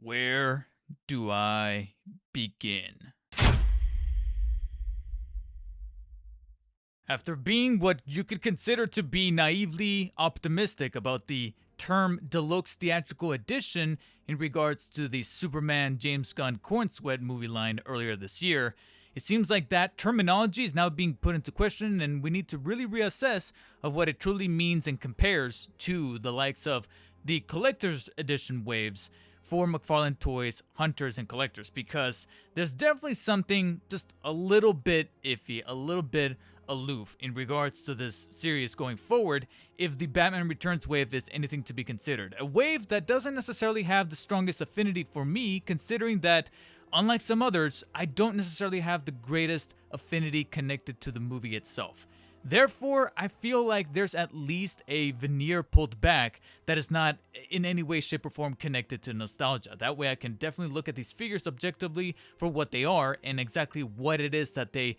Where do I begin? After being what you could consider to be naively optimistic about the term deluxe theatrical edition in regards to the Superman James Gunn Corn Sweat movie line earlier this year, it seems like that terminology is now being put into question, and we need to really reassess of what it truly means and compares to the likes of the collector's edition waves for McFarlane Toys, hunters, and collectors, because there's definitely something just a little bit iffy, a little bit aloof in regards to this series going forward if the Batman Returns wave is anything to be considered. A wave that doesn't necessarily have the strongest affinity for me, considering that, unlike some others, I don't necessarily have the greatest affinity connected to the movie itself. Therefore, I feel like there's at least a veneer pulled back that is not in any way, shape, or form connected to nostalgia. That way I can definitely look at these figures objectively for what they are and exactly what it is that they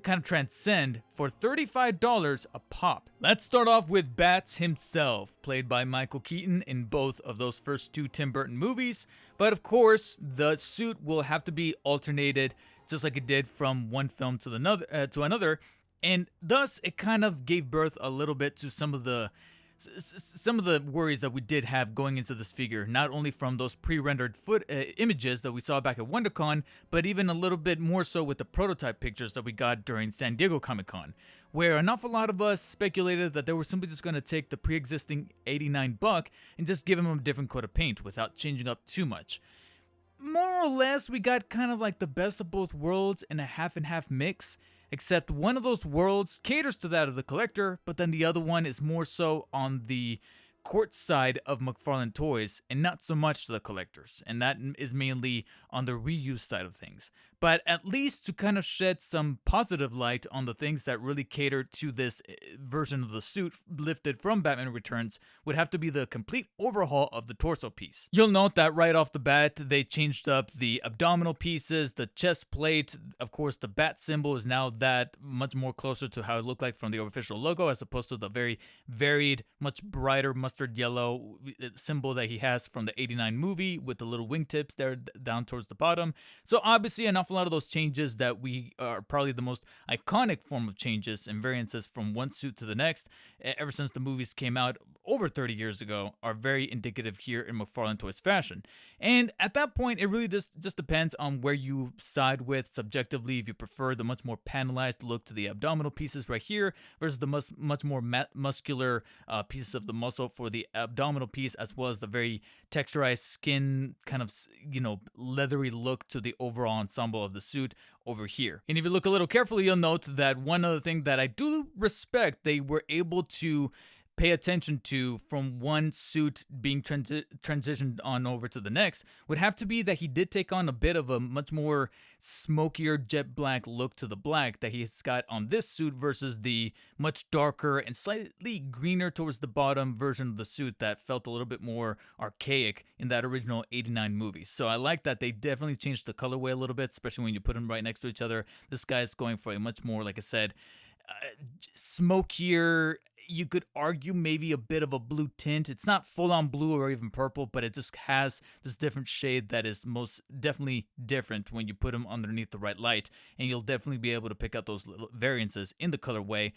kind of transcend for $35 a pop. Let's start off with Bats himself, played by Michael Keaton in both of those first two Tim Burton movies. But of course, the suit will have to be alternated just like it did from one film to another. And thus, it kind of gave birth a little bit to some of the worries that we did have going into this figure, not only from those pre-rendered images that we saw back at WonderCon, but even a little bit more so with the prototype pictures that we got during San Diego Comic-Con, where an awful lot of us speculated that they were simply just going to take the pre-existing $89 and just give him a different coat of paint without changing up too much. More or less, we got kind of like the best of both worlds in a half and half mix, except one of those worlds caters to that of the collector, but then the other one is more so on the court side of McFarlane Toys and not so much to the collectors, and that is mainly on the reuse side of things. But at least to kind of shed some positive light on the things that really cater to this version of the suit lifted from Batman Returns would have to be the complete overhaul of the torso piece. You'll note that right off the bat, they changed up the abdominal pieces, the chest plate. Of course, the bat symbol is now that much more closer to how it looked like from the official logo, as opposed to the very varied, much brighter mustard yellow symbol that he has from the '89 movie with the little wingtips there down towards the bottom. So obviously an awful lot of those changes that we are probably the most iconic form of changes and variances from one suit to the next ever since the movies came out over 30 years ago are very indicative here in McFarlane Toys fashion. And at that point, it really just depends on where you side with subjectively, if you prefer the much more panelized look to the abdominal pieces right here versus the much more muscular pieces of the muscle for the abdominal piece, as well as the very texturized skin kind of, leathery look to the overall ensemble of the suit over here. And if you look a little carefully, you'll note that one other thing that I do respect they were able to pay attention to from one suit being transitioned on over to the next would have to be that he did take on a bit of a much more smokier jet black look to the black that he's got on this suit versus the much darker and slightly greener towards the bottom version of the suit that felt a little bit more archaic in that original '89 movie. So I like that they definitely changed the colorway a little bit, especially when you put them right next to each other. This guy's going for a much more, like I said, smokier, you could argue maybe a bit of a blue tint. It's not full on blue or even purple, but it just has this different shade that is most definitely different when you put them underneath the right light, and you'll definitely be able to pick out those little variances in the colorway.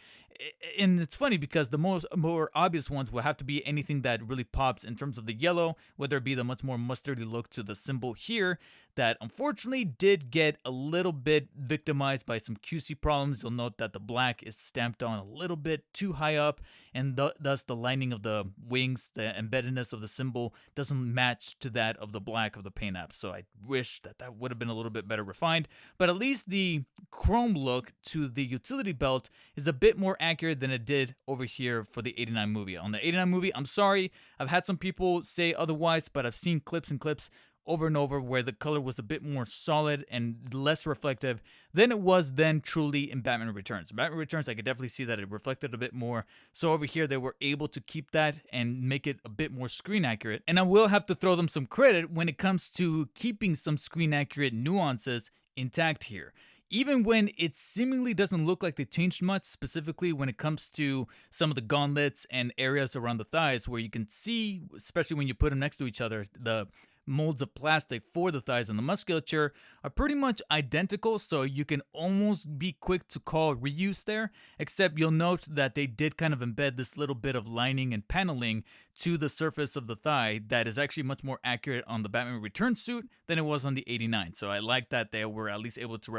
And it's funny because the more obvious ones will have to be anything that really pops in terms of the yellow, whether it be the much more mustardy look to the symbol here that unfortunately did get a little bit victimized by some QC problems. You'll note that the black is stamped on a little bit too high up, and thus the lining of the wings, the embeddedness of the symbol doesn't match to that of the black of the paint app. So I wish that would have been a little bit better refined, but at least the chrome look to the utility belt is a bit more accurate than it did over here for the '89 movie. On the '89 movie, I'm sorry, I've had some people say otherwise, but I've seen clips and clips over and over where the color was a bit more solid and less reflective than it was then truly in Batman Returns. In Batman Returns, I could definitely see that it reflected a bit more. So over here, they were able to keep that and make it a bit more screen accurate. And I will have to throw them some credit when it comes to keeping some screen accurate nuances intact here. Even when it seemingly doesn't look like they changed much, specifically when it comes to some of the gauntlets and areas around the thighs where you can see, especially when you put them next to each other, the molds of plastic for the thighs and the musculature are pretty much identical, so you can almost be quick to call reuse there, except you'll note that they did kind of embed this little bit of lining and paneling to the surface of the thigh that is actually much more accurate on the Batman Returns suit than it was on the 89. So I like that they were at least able to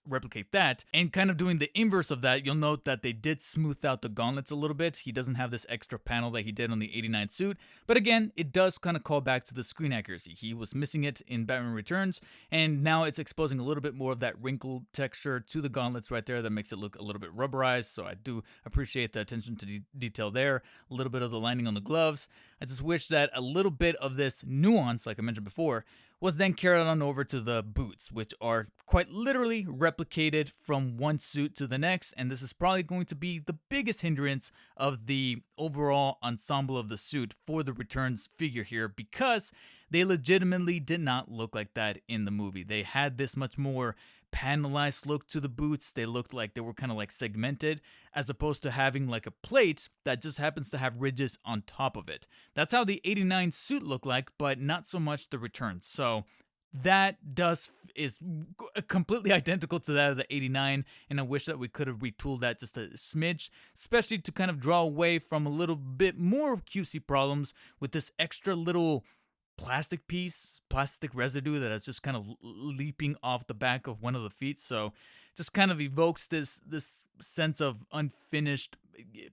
replicate that. And kind of doing the inverse of that, you'll note that they did smooth out the gauntlets a little bit. He doesn't have this extra panel that he did on the 89 suit, but again, it does kind of call back to the screen accuracy. He was missing it in Batman Returns, and now it's exposing a little bit more of that wrinkled texture to the gauntlets right there that makes it look a little bit rubberized. So I do appreciate the attention to detail there. A little bit of the lining on the gloves. I just wish that a little bit of this nuance, like I mentioned before, was then carried on over to the boots, which are quite literally replicated from one suit to the next, and this is probably going to be the biggest hindrance of the overall ensemble of the suit for the Returns figure here, because they legitimately did not look like that in the movie. They had this much more panelized look to the boots. They looked like they were kind of like segmented, as opposed to having like a plate that just happens to have ridges on top of it. That's how the 89 suit looked like, but not so much the Returns. So that is completely identical to that of the 89, and I wish that we could have retooled that just a smidge, especially to kind of draw away from a little bit more QC problems with this extra little plastic residue that is just kind of leaping off the back of one of the feet. So just kind of evokes this sense of unfinished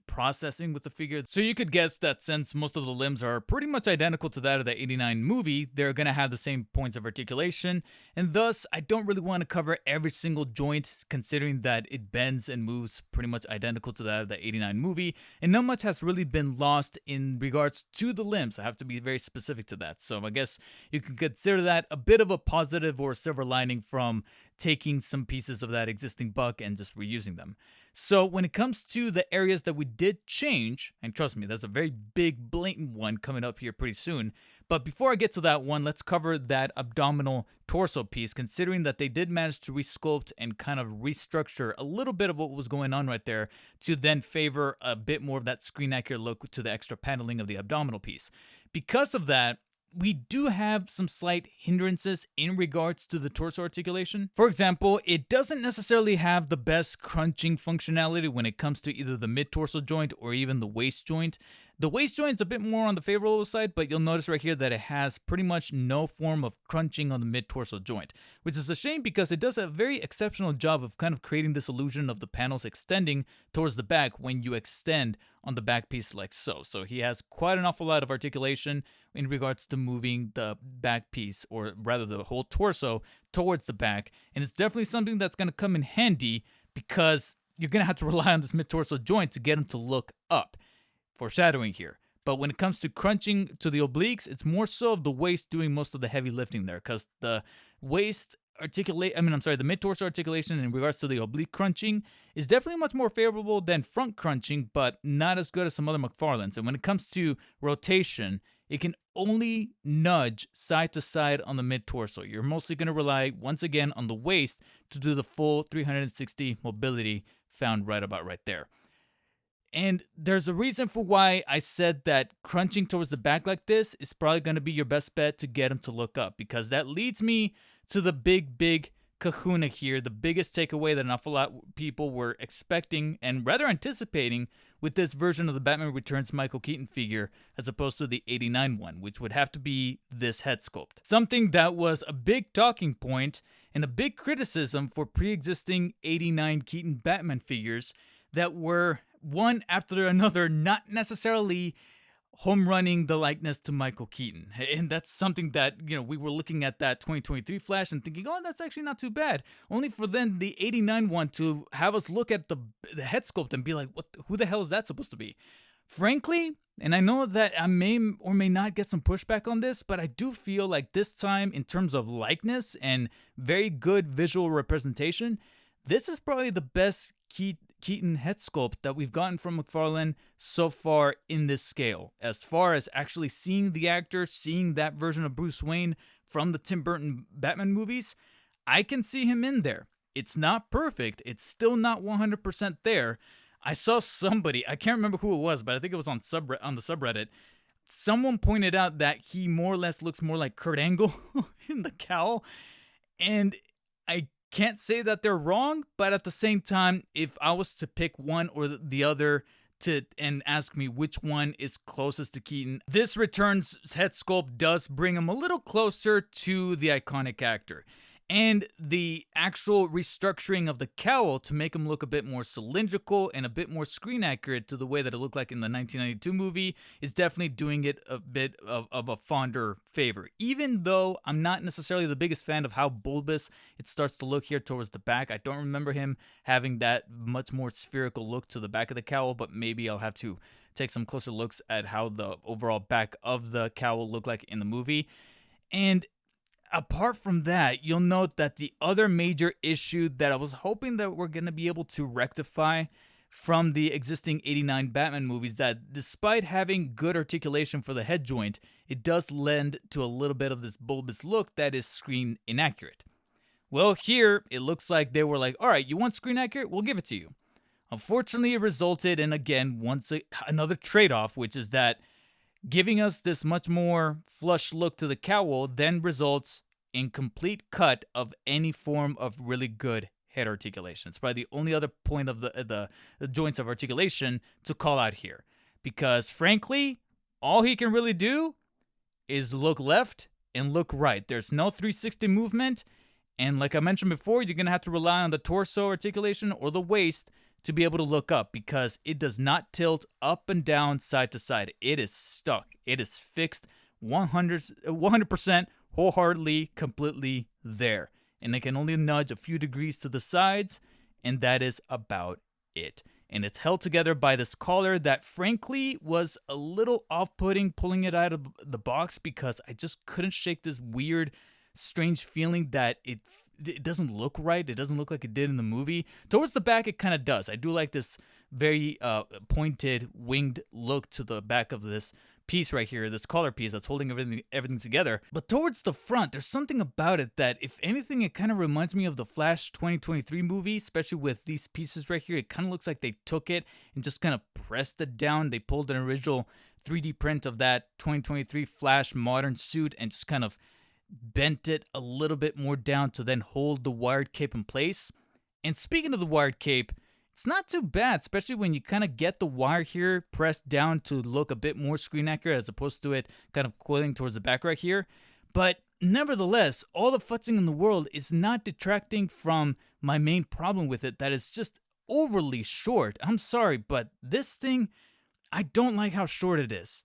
processing with the figure. So you could guess that since most of the limbs are pretty much identical to that of the 89 movie, they're going to have the same points of articulation, and thus I don't really want to cover every single joint, considering that it bends and moves pretty much identical to that of the 89 movie, and not much has really been lost in regards to the limbs. I have to be very specific to that. So I guess you can consider that a bit of a positive or a silver lining from taking some pieces of that existing buck and just reusing them. So when it comes to the areas that we did change, and trust me, there's a very big blatant one coming up here pretty soon, but before I get to that one, let's cover that abdominal torso piece, considering that they did manage to resculpt and kind of restructure a little bit of what was going on right there to then favor a bit more of that screen accurate look to the extra paneling of the abdominal piece. Because of that, we do have some slight hindrances in regards to the torso articulation. For example, it doesn't necessarily have the best crunching functionality when it comes to either the mid-torso joint or even the waist joint. The waist joint is a bit more on the favorable side, but you'll notice right here that it has pretty much no form of crunching on the mid-torso joint, which is a shame because it does a very exceptional job of kind of creating this illusion of the panels extending towards the back when you extend on the back piece like so. So he has quite an awful lot of articulation in regards to moving the back piece, or rather the whole torso, towards the back, and it's definitely something that's going to come in handy because you're going to have to rely on this mid-torso joint to get him to look up. Foreshadowing here. But when it comes to crunching to the obliques, it's more so of the waist doing most of the heavy lifting there, because the the mid-torso articulation in regards to the oblique crunching is definitely much more favorable than front crunching, but not as good as some other McFarlane's. And when it comes to rotation, it can only nudge side to side on the mid-torso. You're mostly going to rely, once again, on the waist to do the full 360 mobility found right about right there. And there's a reason for why I said that crunching towards the back like this is probably going to be your best bet to get him to look up, because that leads me to the big kahuna here, the biggest takeaway that an awful lot of people were expecting and rather anticipating with this version of the Batman Returns Michael Keaton figure as opposed to the 89 one, which would have to be this head sculpt. Something that was a big talking point and a big criticism for pre-existing 89 Keaton Batman figures that were one after another not necessarily home running the likeness to Michael Keaton. And that's something that, we were looking at that 2023 Flash and thinking, oh, that's actually not too bad. Only for then the 89 one to have us look at the head sculpt and be like, who the hell is that supposed to be? Frankly, and I know that I may or may not get some pushback on this, but I do feel like this time, in terms of likeness and very good visual representation, this is probably the best Keaton head sculpt that we've gotten from McFarlane so far in this scale. As far as actually seeing the actor, seeing that version of Bruce Wayne from the Tim Burton Batman movies, I can see him in there. It's not perfect. It's still not 100% there. I saw somebody, I can't remember who it was, but I think it was on the subreddit, someone pointed out that he more or less looks more like Kurt Angle in the cowl. And I can't say that they're wrong, but at the same time, if I was to pick one or the other and ask me which one is closest to Keaton, this Returns head sculpt does bring him a little closer to the iconic actor. And the actual restructuring of the cowl to make him look a bit more cylindrical and a bit more screen accurate to the way that it looked like in the 1992 movie is definitely doing it a bit of a fonder favor. Even though I'm not necessarily the biggest fan of how bulbous it starts to look here towards the back. I don't remember him having that much more spherical look to the back of the cowl, but maybe I'll have to take some closer looks at how the overall back of the cowl looked like in the movie. And apart from that, you'll note that the other major issue that I was hoping that we're going to be able to rectify from the existing 89 Batman movies, that despite having good articulation for the head joint, it does lend to a little bit of this bulbous look that is screen inaccurate. Well, here, it looks like they were like, all right, you want screen accurate? We'll give it to you. Unfortunately, it resulted in, again, another trade-off, which is that giving us this much more flush look to the cowl then results in complete cut of any form of really good head articulation. It's probably the only other point of the joints of articulation to call out here. Because frankly, all he can really do is look left and look right. There's no 360 movement. And like I mentioned before, you're going to have to rely on the torso articulation or the waist to be able to look up, because it does not tilt up and down, side to side. It is stuck. It is fixed 100% wholeheartedly, completely there. And it can only nudge a few degrees to the sides, and that is about it. And it's held together by this collar that frankly was a little off-putting pulling it out of the box, because I just couldn't shake this weird, strange feeling that it doesn't look right. It doesn't look like it did in the movie. Towards the back, it kind of does. I do like this very pointed, winged look to the back of this piece right here, this collar piece that's holding everything together. But towards the front, there's something about it that, if anything, it kind of reminds me of the Flash 2023 movie, especially with these pieces right here. It kind of looks like they took it and just kind of pressed it down. They pulled an original 3D print of that 2023 Flash modern suit and just kind of bent it a little bit more down to then hold the wired cape in place. And speaking of the wired cape, it's not too bad, especially when you kind of get the wire here pressed down to look a bit more screen accurate as opposed to it kind of coiling towards the back right here. But nevertheless, all the futzing in the world is not detracting from my main problem with it, that it's just overly short. I'm sorry, but this thing, I don't like how short it is.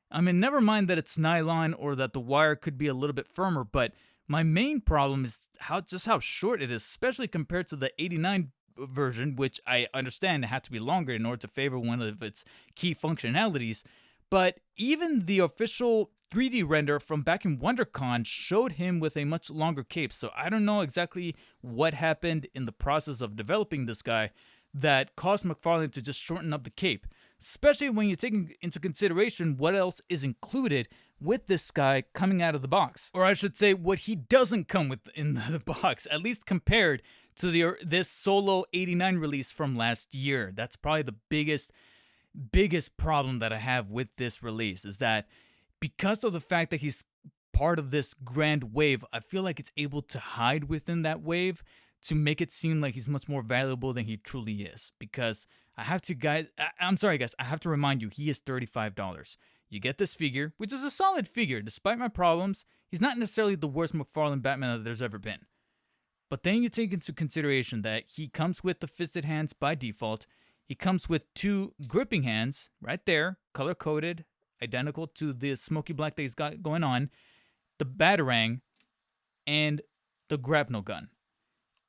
I mean, never mind that it's nylon or that the wire could be a little bit firmer, but my main problem is how short it is, especially compared to the 89 version, which I understand had to be longer in order to favor one of its key functionalities. But even the official 3D render from back in WonderCon showed him with a much longer cape. So I don't know exactly what happened in the process of developing this guy that caused McFarlane to just shorten up the cape, especially when you're taking into consideration what else is included with this guy coming out of the box. Or I should say, what he doesn't come with in the box, at least compared to this solo 89 release from last year. That's probably the biggest problem that I have with this release, is that because of the fact that he's part of this grand wave, I feel like it's able to hide within that wave to make it seem like he's much more valuable than he truly is. Because I'm sorry guys, I have to remind you, he is $35. You get this figure, which is a solid figure. Despite my problems, he's not necessarily the worst McFarlane Batman that there's ever been. But then you take into consideration that he comes with the fisted hands by default. He comes with two gripping hands right there, color-coded, identical to the smoky black that he's got going on, the Batarang, and the grapnel gun.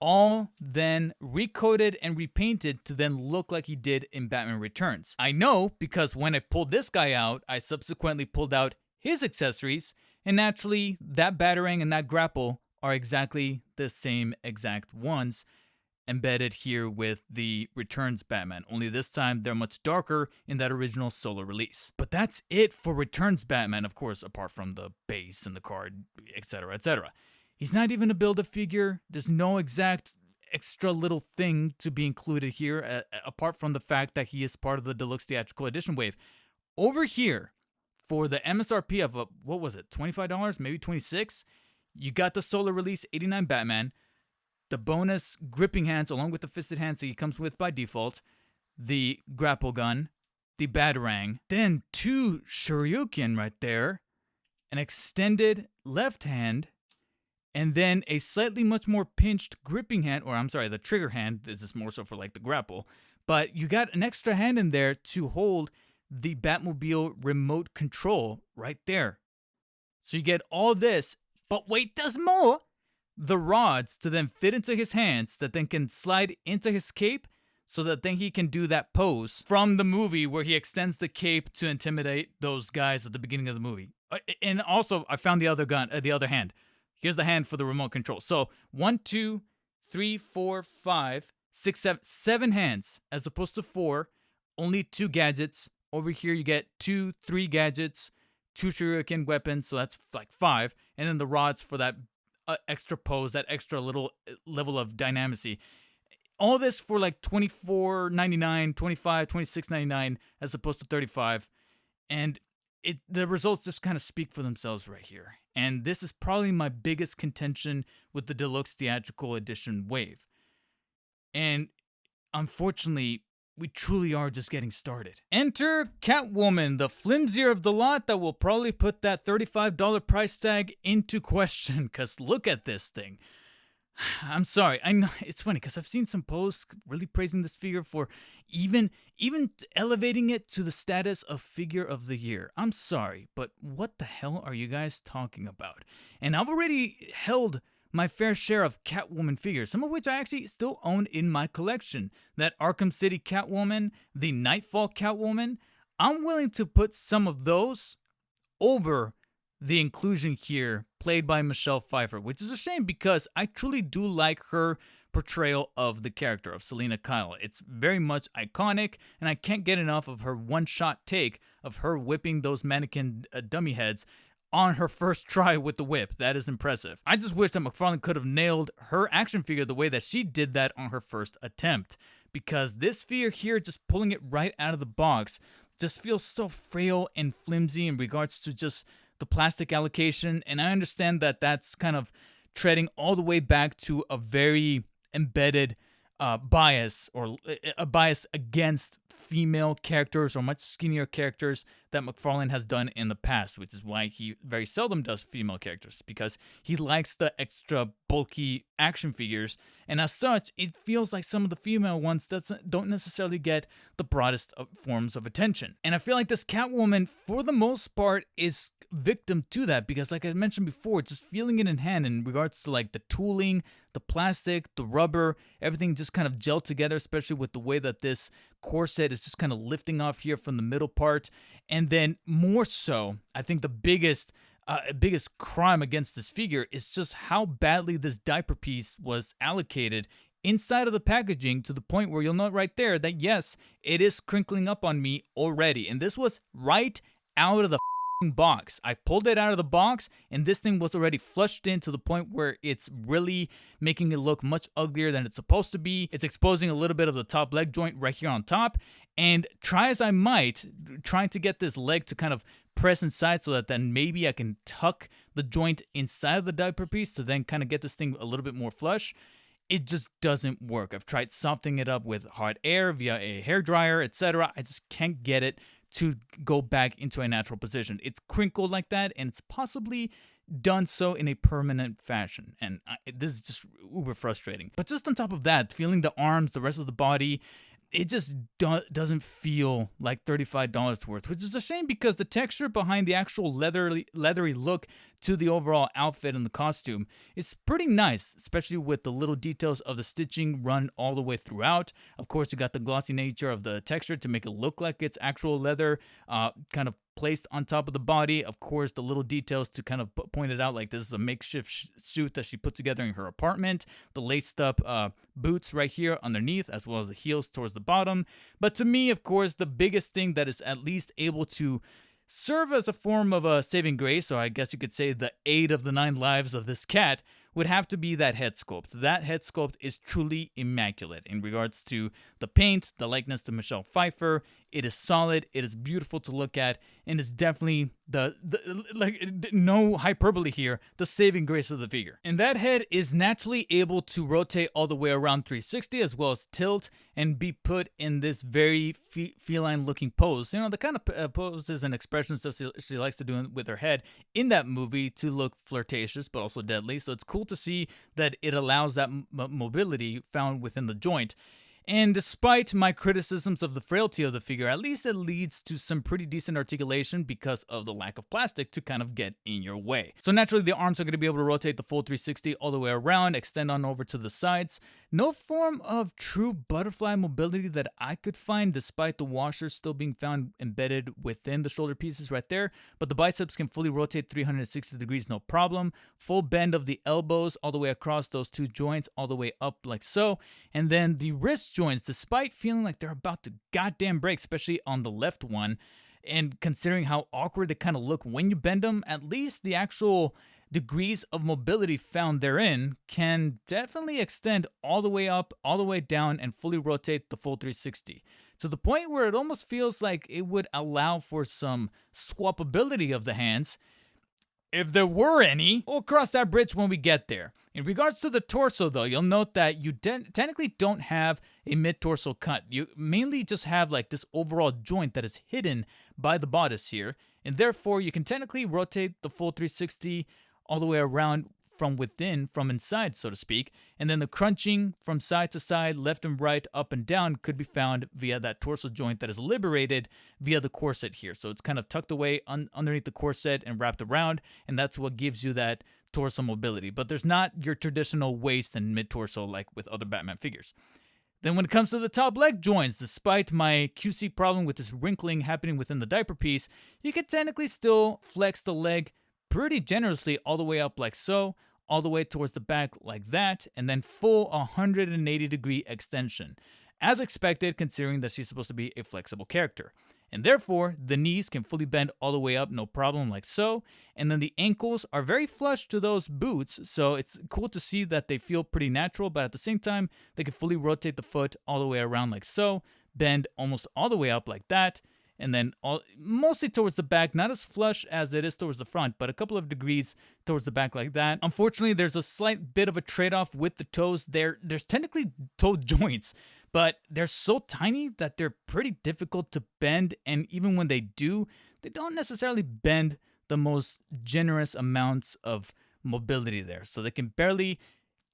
All then recoded and repainted to then look like he did in Batman Returns. I know because when I pulled this guy out, I subsequently pulled out his accessories, and naturally that Batarang and that grapple are exactly the same exact ones embedded here with the Returns Batman, only this time they're much darker in that original solo release. But that's it for Returns Batman, of course, apart from the base and the card, etc., etc. He's not even a Build-A-Figure. There's no exact extra little thing to be included here, apart from the fact that he is part of the Deluxe Theatrical Edition wave. Over here, for the MSRP of, what was it, $25, maybe $26, you got the solo release 89 Batman, the bonus gripping hands along with the fisted hands that he comes with by default, the grapple gun, the batarang, then 2 shuriken right there, an extended left hand, and then a slightly much more pinched gripping hand, or I'm sorry, the trigger hand. This is more so for like the grapple. But you got an extra hand in there to hold the Batmobile remote control right there. So you get all this, but wait, there's more! The rods to then fit into his hands that then can slide into his cape so that then he can do that pose from the movie where he extends the cape to intimidate those guys at the beginning of the movie. And also, I found the other hand. Here's the hand for the remote control. So 1, 2, 3, 4, 5, 6, 7, 7 hands as opposed to 4. Only 2 gadgets. Over here you get 2, 3 gadgets, 2 shuriken weapons, so that's like 5, and then the rods for that extra pose, that extra little level of dynamicy. All this for like $24.99, $25, $26.99 as opposed to $35, and the results just kind of speak for themselves right here. And this is probably my biggest contention with the deluxe theatrical edition wave. And unfortunately, we truly are just getting started. Enter Catwoman, the flimsier of the lot that will probably put that $35 price tag into question, because look at this thing. I'm sorry, I know it's funny because I've seen some posts really praising this figure for even elevating it to the status of figure of the year. I'm sorry, but what the hell are you guys talking about? And I've already held my fair share of Catwoman figures, some of which I actually still own in my collection. That Arkham City Catwoman, the Nightfall Catwoman, I'm willing to put some of those over the inclusion here played by Michelle Pfeiffer, which is a shame because I truly do like her portrayal of the character of Selina Kyle. It's very much iconic, and I can't get enough of her one-shot take of her whipping those mannequin dummy heads on her first try with the whip. That is impressive. I just wish that McFarlane could have nailed her action figure the way that she did that on her first attempt, because this figure here, just pulling it right out of the box, just feels so frail and flimsy in regards to just the plastic allocation. And I understand that that's kind of treading all the way back to a very embedded bias, or a bias against female characters or much skinnier characters that McFarlane has done in the past, which is why he very seldom does female characters, because he likes the extra bulky action figures, and as such, it feels like some of the female ones don't necessarily get the broadest of forms of attention. And I feel like this Catwoman, for the most part, is victim to that, because like I mentioned before, just feeling it in hand in regards to like the tooling, the plastic, the rubber, everything just kind of gelled together, especially with the way that this corset is just kind of lifting off here from the middle part. And then more so, I think the biggest crime against this figure is just how badly this diaper piece was allocated inside of the packaging, to the point where you'll note right there that yes, it is crinkling up on me already. And this was right out of the box. I pulled it out of the box, and this thing was already flushed in to the point where it's really making it look much uglier than it's supposed to be. It's exposing a little bit of the top leg joint right here on top, and try as I might, trying to get this leg to kind of press inside so that then maybe I can tuck the joint inside of the diaper piece to then kind of get this thing a little bit more flush. It just doesn't work. I've tried softening it up with hot air via a hairdryer, etc. I just can't get it to go back into a natural position. It's crinkled like that, and it's possibly done so in a permanent fashion. And this is just uber frustrating. But just on top of that, feeling the arms, the rest of the body, it just doesn't feel like $35 worth, which is a shame, because the texture behind the actual leathery look to the overall outfit and the costume is pretty nice, especially with the little details of the stitching run all the way throughout. Of course, you got the glossy nature of the texture to make it look like it's actual leather, kind of placed on top of the body. Of course, the little details to kind of point it out, like this is a makeshift suit that she put together in her apartment. The laced up boots right here underneath, as well as the heels towards the bottom. But to me, of course, the biggest thing that is at least able to serve as a form of a saving grace, or I guess you could say the 8 of the 9 lives of this cat, would have to be that head sculpt. That head sculpt is truly immaculate in regards to the paint, the likeness to Michelle Pfeiffer. It is solid, it is beautiful to look at, and it's definitely no hyperbole here, the saving grace of the figure. And that head is naturally able to rotate all the way around 360 as well as tilt and be put in this very feline looking pose. You know, the kind of poses and expressions that she likes to do with her head in that movie to look flirtatious but also deadly. So it's cool to see that it allows that mobility found within the joint. And despite my criticisms of the frailty of the figure, at least it leads to some pretty decent articulation because of the lack of plastic to kind of get in your way. So naturally, the arms are going to be able to rotate the full 360 all the way around, extend on over to the sides. No form of true butterfly mobility that I could find, despite the washers still being found embedded within the shoulder pieces right there. But the biceps can fully rotate 360 degrees, no problem. Full bend of the elbows all the way across those two joints, all the way up like so. And then the wrist joints, despite feeling like they're about to goddamn break, especially on the left one, and considering how awkward they kind of look when you bend them, at least the actual degrees of mobility found therein can definitely extend all the way up, all the way down, and fully rotate the full 360. To the point where it almost feels like it would allow for some swappability of the hands, if there were any. We'll cross that bridge when we get there. In regards to the torso, though, you'll note that you technically don't have a mid-torso cut. You mainly just have like this overall joint that is hidden by the bodice here, and therefore you can technically rotate the full 360 all the way around from within, from inside, so to speak, and then the crunching from side to side, left and right, up and down could be found via that torso joint that is liberated via the corset here. So it's kind of tucked away underneath the corset and wrapped around, and that's what gives you that torso mobility. But there's not your traditional waist and mid-torso like with other Batman figures. Then when it comes to the top leg joints, despite my QC problem with this wrinkling happening within the diaper piece, you can technically still flex the leg pretty generously all the way up like so, all the way towards the back like that, and then full 180 degree extension, as expected considering that she's supposed to be a flexible character. And therefore, the knees can fully bend all the way up, no problem, like so, and then the ankles are very flush to those boots, so it's cool to see that they feel pretty natural, but at the same time, they can fully rotate the foot all the way around like so, bend almost all the way up like that, and then mostly towards the back, not as flush as it is towards the front, but a couple of degrees towards the back like that. Unfortunately, there's a slight bit of a trade-off with the toes. There's technically toe joints, but they're so tiny that they're pretty difficult to bend, and even when they do, they don't necessarily bend the most generous amounts of mobility there. So they can barely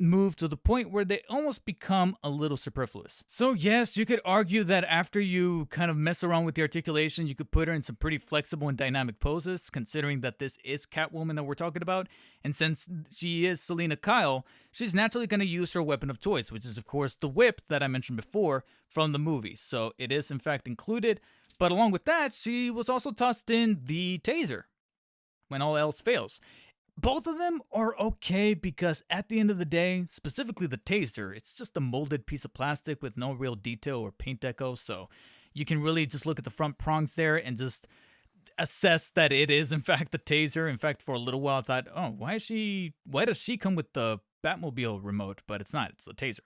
move to the point where they almost become a little superfluous. So yes, you could argue that after you kind of mess around with the articulation, you could put her in some pretty flexible and dynamic poses, considering that this is Catwoman that we're talking about. And since she is Selina Kyle, she's naturally going to use her weapon of choice, which is of course the whip that I mentioned before from the movie. So it is in fact included, but along with that, she was also tossed in the taser when all else fails. Both of them are okay because at the end of the day, specifically the taser, it's just a molded piece of plastic with no real detail or paint deco, so you can really just look at the front prongs there and just assess that it is in fact the taser. In fact, for a little while I thought, oh, why does she come with the Batmobile remote? But it's not, it's the taser.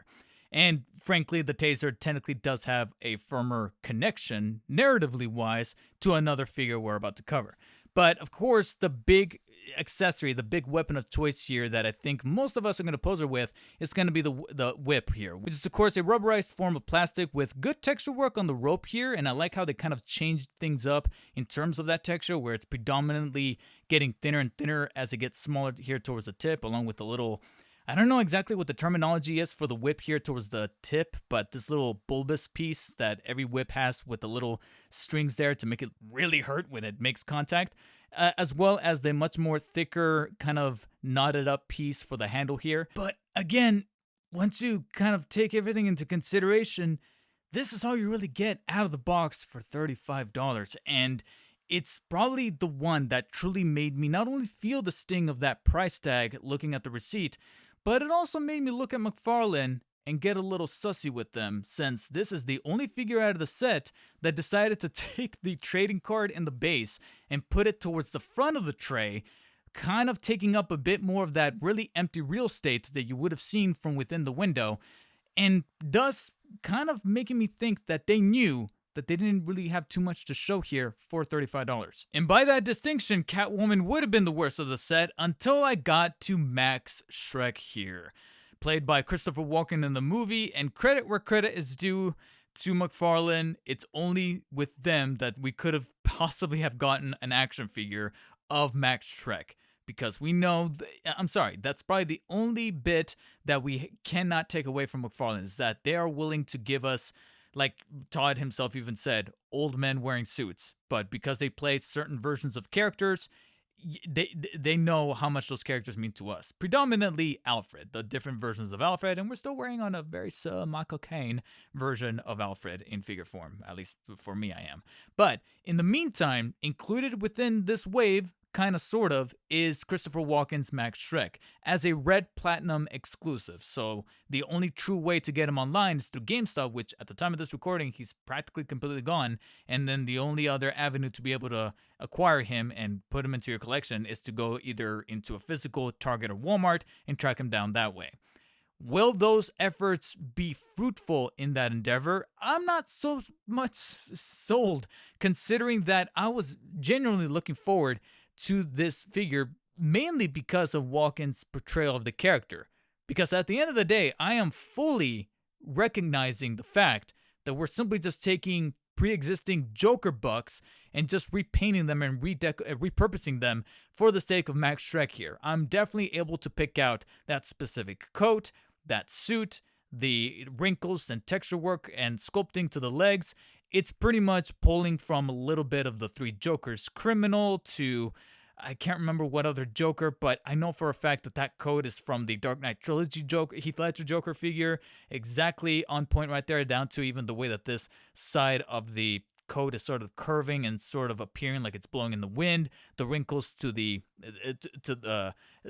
And frankly, the taser technically does have a firmer connection, narratively wise, to another figure we're about to cover. But of course, the big accessory, the big weapon of choice here that I think most of us are going to pose her with is going to be the whip here, which is of course a rubberized form of plastic with good texture work on the rope here, and I like how they kind of changed things up in terms of that texture, where it's predominantly getting thinner and thinner as it gets smaller here towards the tip, along with the little, I don't know exactly what the terminology is for the whip here towards the tip, but this little bulbous piece that every whip has with the little strings there to make it really hurt when it makes contact, as well as the much more thicker kind of knotted up piece for the handle here. But again, once you kind of take everything into consideration, this is all you really get out of the box for $35. And it's probably the one that truly made me not only feel the sting of that price tag looking at the receipt, but it also made me look at McFarlane and get a little sussy with them, since this is the only figure out of the set that decided to take the trading card in the base and put it towards the front of the tray, kind of taking up a bit more of that really empty real estate that you would have seen from within the window, and thus kind of making me think that they knew that they didn't really have too much to show here for $35. And by that distinction, Catwoman would have been the worst of the set until I got to Max Shreck here. Played by Christopher Walken in the movie, and credit where credit is due to McFarlane, it's only with them that we could have possibly have gotten an action figure of Max Shreck. Because we know, I'm sorry, that's probably the only bit that we cannot take away from McFarlane is that they are willing to give us, like Todd himself even said, old men wearing suits. But because they play certain versions of characters, they know how much those characters mean to us. Predominantly Alfred, the different versions of Alfred, and we're still wearing on a very Sir Michael Caine version of Alfred in figure form, at least for me I am. But in the meantime, included within this wave, kind of sort of, is Christopher Walken's Max Shreck as a Red Platinum exclusive. So the only true way to get him online is through GameStop, which at the time of this recording, he's practically completely gone. And then the only other avenue to be able to acquire him and put him into your collection is to go either into a physical Target or Walmart and track him down that way. Will those efforts be fruitful in that endeavor? I'm not so much sold, considering that I was genuinely looking forward to this figure mainly because of Walken's portrayal of the character. Because at the end of the day, I am fully recognizing the fact that we're simply just taking pre-existing Joker bucks and just repainting them and repurposing them for the sake of Max Shreck here. I'm definitely able to pick out that specific coat, that suit, the wrinkles and texture work and sculpting to the legs. It's pretty much pulling from a little bit of the Three Jokers Criminal to, I can't remember what other Joker, but I know for a fact that that coat is from the Dark Knight Trilogy Joker, Heath Ledger Joker figure. Exactly on point right there, down to even the way that this side of the coat is sort of curving and sort of appearing like it's blowing in the wind. The wrinkles to the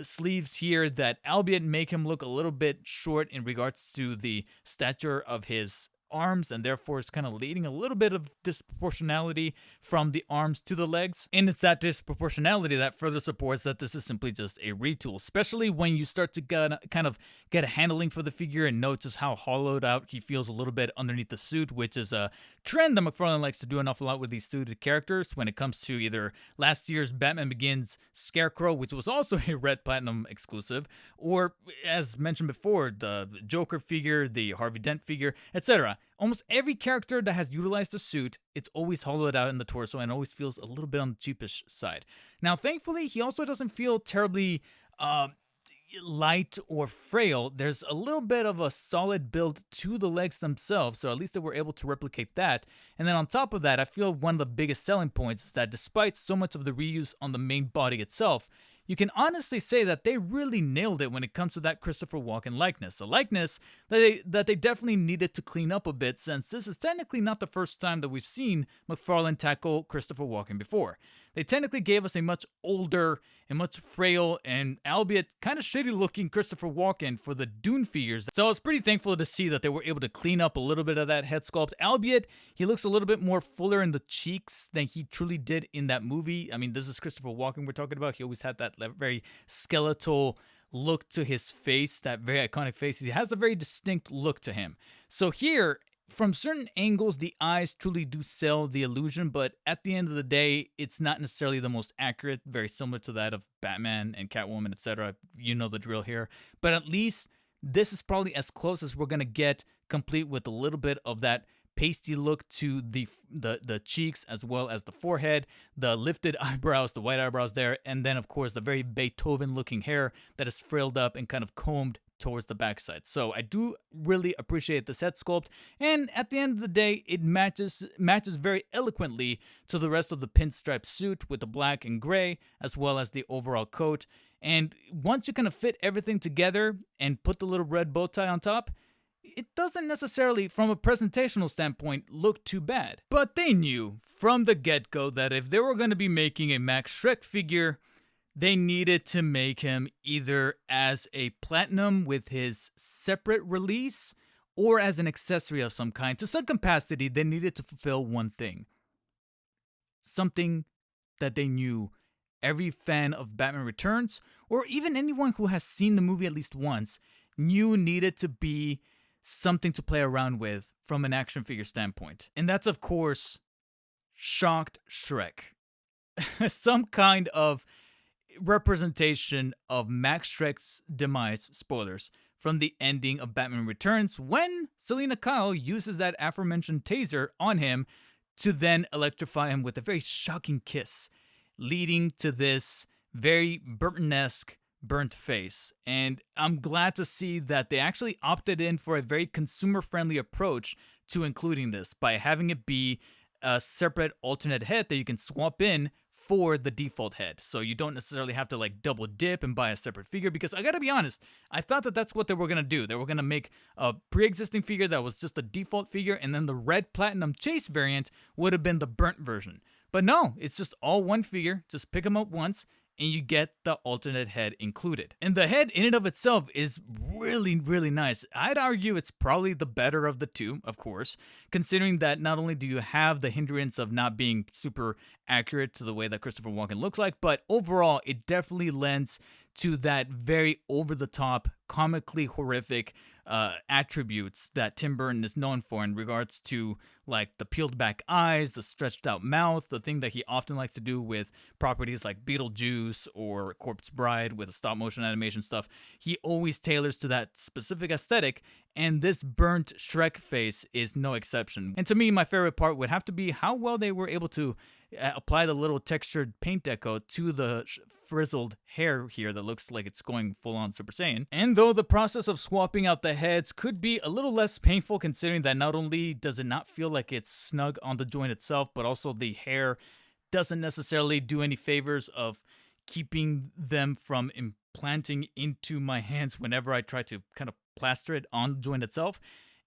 sleeves here that albeit make him look a little bit short in regards to the stature of his arms, and therefore it's kind of leading a little bit of disproportionality from the arms to the legs. And it's that disproportionality that further supports that this is simply just a retool, especially when you start to kind of get a handling for the figure and notice how hollowed out he feels a little bit underneath the suit, which is a trend that McFarlane likes to do an awful lot with these suited characters when it comes to either last year's Batman Begins Scarecrow, which was also a Red Platinum exclusive, or as mentioned before, the Joker figure, the Harvey Dent figure, etc. Almost every character that has utilized a suit, it's always hollowed out in the torso and always feels a little bit on the cheapish side. Now, thankfully, he also doesn't feel terribly light or frail. There's a little bit of a solid build to the legs themselves, so at least they were able to replicate that. And then on top of that, I feel one of the biggest selling points is that despite so much of the reuse on the main body itself, you can honestly say that they really nailed it when it comes to that Christopher Walken likeness. A likeness that they definitely needed to clean up a bit, since this is technically not the first time that we've seen McFarlane tackle Christopher Walken before. They technically gave us a much older and much frail and albeit kind of shitty looking Christopher Walken for the Dune figures. So I was pretty thankful to see that they were able to clean up a little bit of that head sculpt, albeit he looks a little bit more fuller in the cheeks than he truly did in that movie. I mean, this is Christopher Walken we're talking about. He always had that very skeletal look to his face, that very iconic face. He has a very distinct look to him. So here, from certain angles, the eyes truly do sell the illusion, but at the end of the day, it's not necessarily the most accurate, very similar to that of Batman and Catwoman, etc. You know the drill here. But at least this is probably as close as we're going to get, complete with a little bit of that pasty look to the cheeks as well as the forehead, the lifted eyebrows, the white eyebrows there, and then of course the very Beethoven looking hair that is frilled up and kind of combed towards the backside. So I do really appreciate the set sculpt, and at the end of the day, it matches very eloquently to the rest of the pinstripe suit with the black and gray as well as the overall coat. And once you kind of fit everything together and put the little red bow tie on top, it doesn't necessarily, from a presentational standpoint, look too bad. But they knew from the get-go that if they were going to be making a Max Shreck figure, they needed to make him either as a platinum with his separate release or as an accessory of some kind. To some capacity, they needed to fulfill one thing. Something that they knew every fan of Batman Returns, or even anyone who has seen the movie at least once, knew needed to be something to play around with from an action figure standpoint. And that's, of course, shocked Shreck. Some kind of representation of Max Shreck's demise, spoilers, from the ending of Batman Returns when Selina Kyle uses that aforementioned taser on him to then electrify him with a very shocking kiss, leading to this very Burton-esque burnt face. And I'm glad to see that they actually opted in for a very consumer-friendly approach to including this by having it be a separate alternate head that you can swap in for the default head. So you don't necessarily have to like double dip and buy a separate figure, because I gotta be honest, I thought that that's what they were gonna do. They were gonna make a pre-existing figure that was just a default figure, and then the red platinum chase variant would have been the burnt version. But no, it's just all one figure. Just pick them up once and you get the alternate head included. And the head in and of itself is really, really nice. I'd argue it's probably the better of the two, of course, considering that not only do you have the hindrance of not being super accurate to the way that Christopher Walken looks like, but overall it definitely lends to that very over-the-top, comically horrific attributes that Tim Burton is known for in regards to like the peeled back eyes, the stretched out mouth, the thing that he often likes to do with properties like Beetlejuice or Corpse Bride with the stop motion animation stuff. He always tailors to that specific aesthetic, and this burnt Shreck face is no exception. And to me, my favorite part would have to be how well they were able to apply the little textured paint deco to the frizzled hair here that looks like it's going full on Super Saiyan. And though the process of swapping out the heads could be a little less painful, considering that not only does it not feel like it's snug on the joint itself, but also the hair doesn't necessarily do any favors of keeping them from implanting into my hands whenever I try to kind of plaster it on the joint itself.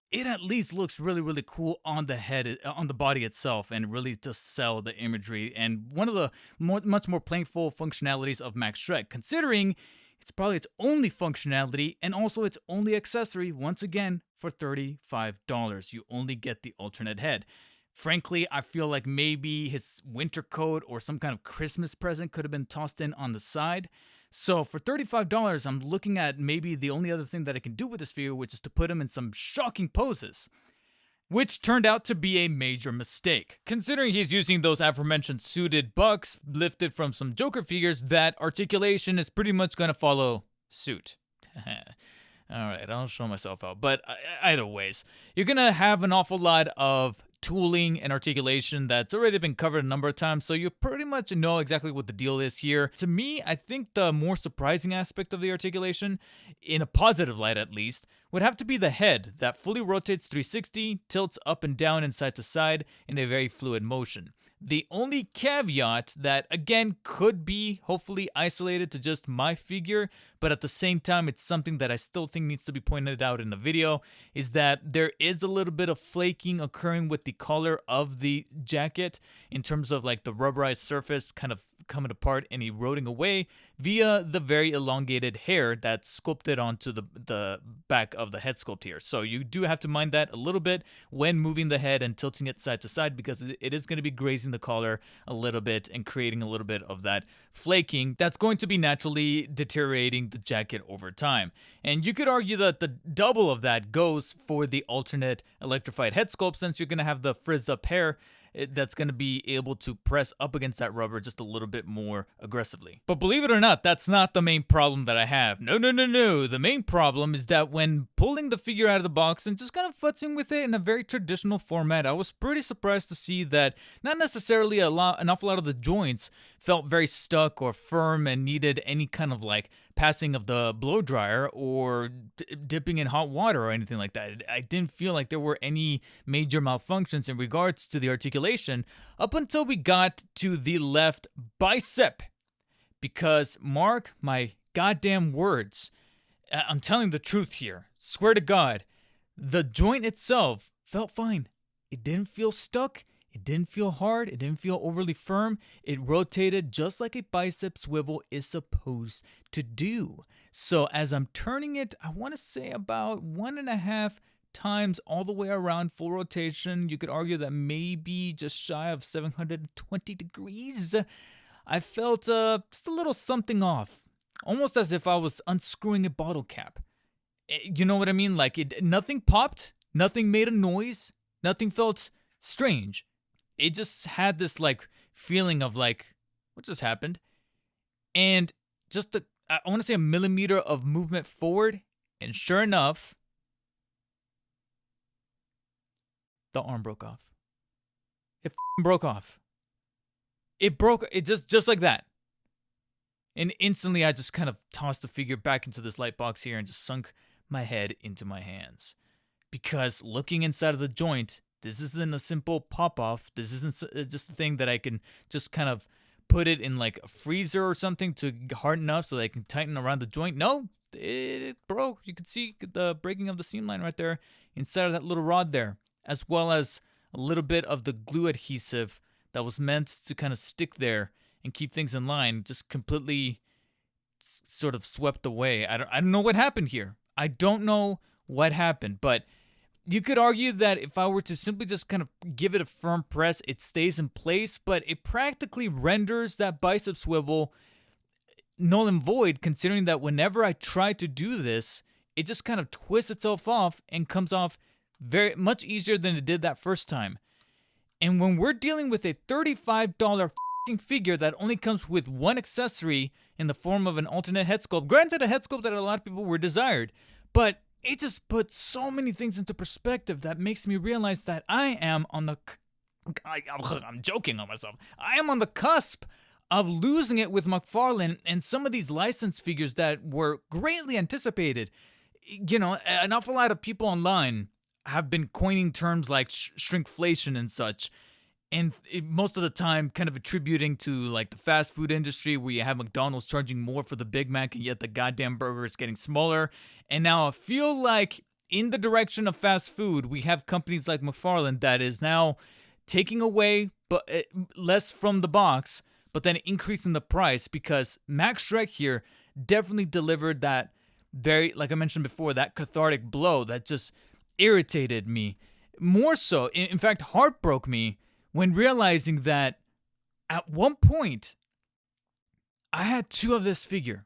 It at least looks really, really cool on the head, on the body itself, and really does sell the imagery. And one of the much more playful functionalities of Max Shreck, considering it's probably its only functionality and also its only accessory, once again, for $35. You only get the alternate head. Frankly, I feel like maybe his winter coat or some kind of Christmas present could have been tossed in on the side. So for $35, I'm looking at maybe the only other thing that I can do with this figure, which is to put him in some shocking poses, which turned out to be a major mistake. Considering he's using those aforementioned suited bucks lifted from some Joker figures, that articulation is pretty much going to follow suit. Alright, I'll show myself out. But either ways, you're going to have an awful lot of tooling and articulation that's already been covered a number of times, so you pretty much know exactly what the deal is here. To me, I think the more surprising aspect of the articulation, in a positive light at least, would have to be the head that fully rotates 360, tilts up and down and side to side in a very fluid motion. The only caveat that, again, could be hopefully isolated to just my figure, but at the same time, it's something that I still think needs to be pointed out in the video, is that there is a little bit of flaking occurring with the collar of the jacket in terms of like the rubberized surface kind of coming apart and eroding away via the very elongated hair that's sculpted onto the back of the head sculpt here. So you do have to mind that a little bit when moving the head and tilting it side to side, because it is going to be grazing the collar a little bit and creating a little bit of that flaking that's going to be naturally deteriorating the jacket over time. And you could argue that the double of that goes for the alternate electrified head sculpt, since you're going to have the frizzed up hair that's going to be able to press up against that rubber just a little bit more aggressively. But believe it or not, that's not the main problem that I have. No. The main problem is that when pulling the figure out of the box and just kind of futzing with it in a very traditional format, I was pretty surprised to see that not necessarily an awful lot of the joints felt very stuck or firm and needed any kind of like passing of the blow dryer or dipping in hot water or anything like that. I didn't feel like there were any major malfunctions in regards to the articulation up until we got to the left bicep. Because mark my goddamn words, I'm telling the truth here. Swear to God, the joint itself felt fine. It didn't feel stuck. It didn't feel hard. It didn't feel overly firm. It rotated just like a bicep swivel is supposed to do. So as I'm turning it, I want to say about 1.5 times all the way around full rotation. You could argue that maybe just shy of 720 degrees. I felt just a little something off. Almost as if I was unscrewing a bottle cap. You know what I mean? Like nothing popped, nothing made a noise, nothing felt strange. It just had this like feeling of like, what just happened? And just I want to say a millimeter of movement forward, and sure enough, the arm broke off. It broke off. It broke. It just like that. And instantly, I just kind of tossed the figure back into this light box here and just sunk my head into my hands. Because looking inside of the joint, this isn't a simple pop-off. This isn't just a thing that I can just kind of put it in like a freezer or something to harden up so that I can tighten around the joint. No, it broke. You can see the breaking of the seam line right there inside of that little rod there, as well as a little bit of the glue adhesive that was meant to kind of stick there and keep things in line, just completely sort of swept away. I don't know what happened here. I don't know what happened, but you could argue that if I were to simply just kind of give it a firm press, it stays in place, but it practically renders that bicep swivel null and void, considering that whenever I try to do this, it just kind of twists itself off and comes off very much easier than it did that first time. And when we're dealing with a $35 figure that only comes with one accessory in the form of an alternate head sculpt, granted a head sculpt that a lot of people were desired, but it just puts so many things into perspective that makes me realize that I am on the, I'm joking on myself, I am on the cusp of losing it with McFarlane and some of these licensed figures that were greatly anticipated. You know, an awful lot of people online have been coining terms like shrinkflation and such, and most of the time kind of attributing to like the fast food industry, where you have McDonald's charging more for the Big Mac and yet the goddamn burger is getting smaller. And now I feel like in the direction of fast food, we have companies like McFarlane that is now taking away but less from the box, but then increasing the price, because Max Shreck here definitely delivered that very, like I mentioned before, that cathartic blow that just irritated me. More so, in fact, heartbroke me when realizing that at one point, I had two of this figure.